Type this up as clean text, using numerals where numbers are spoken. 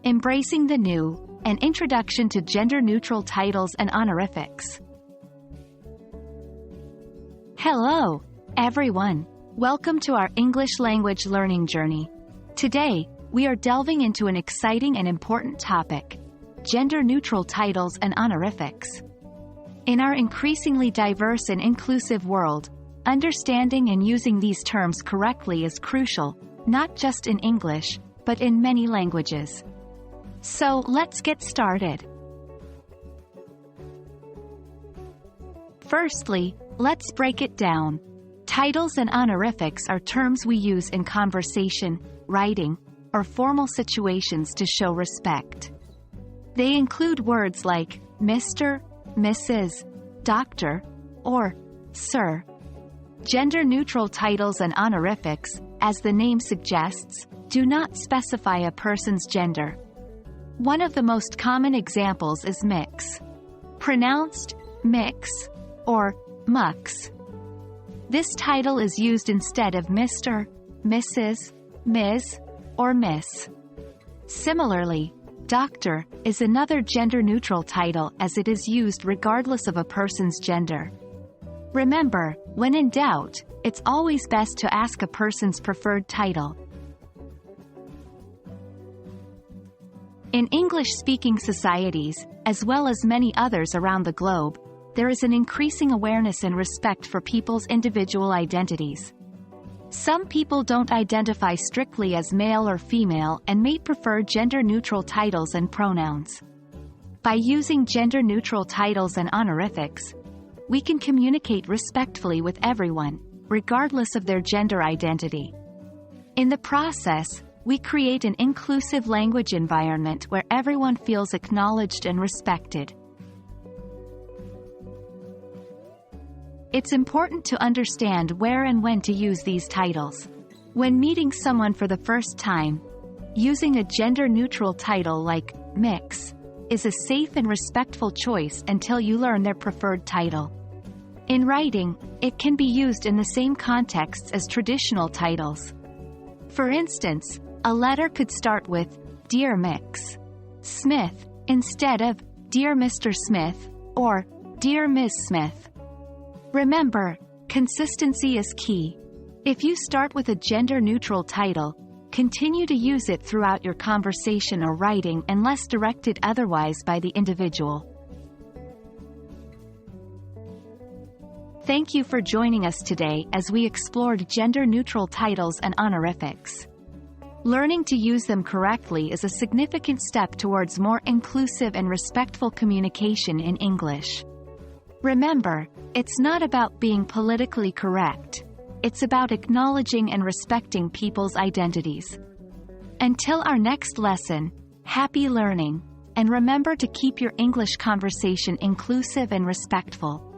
Embracing the New, an introduction to gender-neutral titles and honorifics. Hello, everyone. Welcome to our English language learning journey. Today, we are delving into an exciting and important topic: gender-neutral titles and honorifics. In our increasingly diverse and inclusive world, understanding and using these terms correctly is crucial, not just in English, but in many languages. So, let's get started. Firstly, let's break it down. Titles and honorifics are terms we use in conversation, writing, or formal situations to show respect. They include words like Mr., Mrs., Doctor, or Sir. Gender-neutral titles and honorifics, as the name suggests, do not specify a person's gender. One of the most common examples is mix, pronounced mix, or mux. This title is used instead of Mr., Mrs., Ms., or Miss. Similarly, Doctor is another gender-neutral title as it is used regardless of a person's gender. Remember, when in doubt, it's always best to ask a person's preferred title. In English-speaking societies, as well as many others around the globe, there is an increasing awareness and respect for people's individual identities. Some people don't identify strictly as male or female and may prefer gender-neutral titles and pronouns. By using gender-neutral titles and honorifics, we can communicate respectfully with everyone, regardless of their gender identity. In the process, we create an inclusive language environment where everyone feels acknowledged and respected. It's important to understand where and when to use these titles. When meeting someone for the first time, using a gender-neutral title like mix is a safe and respectful choice until you learn their preferred title. In writing, it can be used in the same contexts as traditional titles. For instance, a letter could start with Dear Mix Smith instead of Dear Mr. Smith or Dear Ms. Smith. Remember, consistency is key. If you start with a gender-neutral title, continue to use it throughout your conversation or writing unless directed otherwise by the individual. Thank you for joining us today as we explored gender-neutral titles and honorifics. Learning to use them correctly is a significant step towards more inclusive and respectful communication in English. Remember, it's not about being politically correct. It's about acknowledging and respecting people's identities. Until our next lesson, happy learning, and remember to keep your English conversation inclusive and respectful.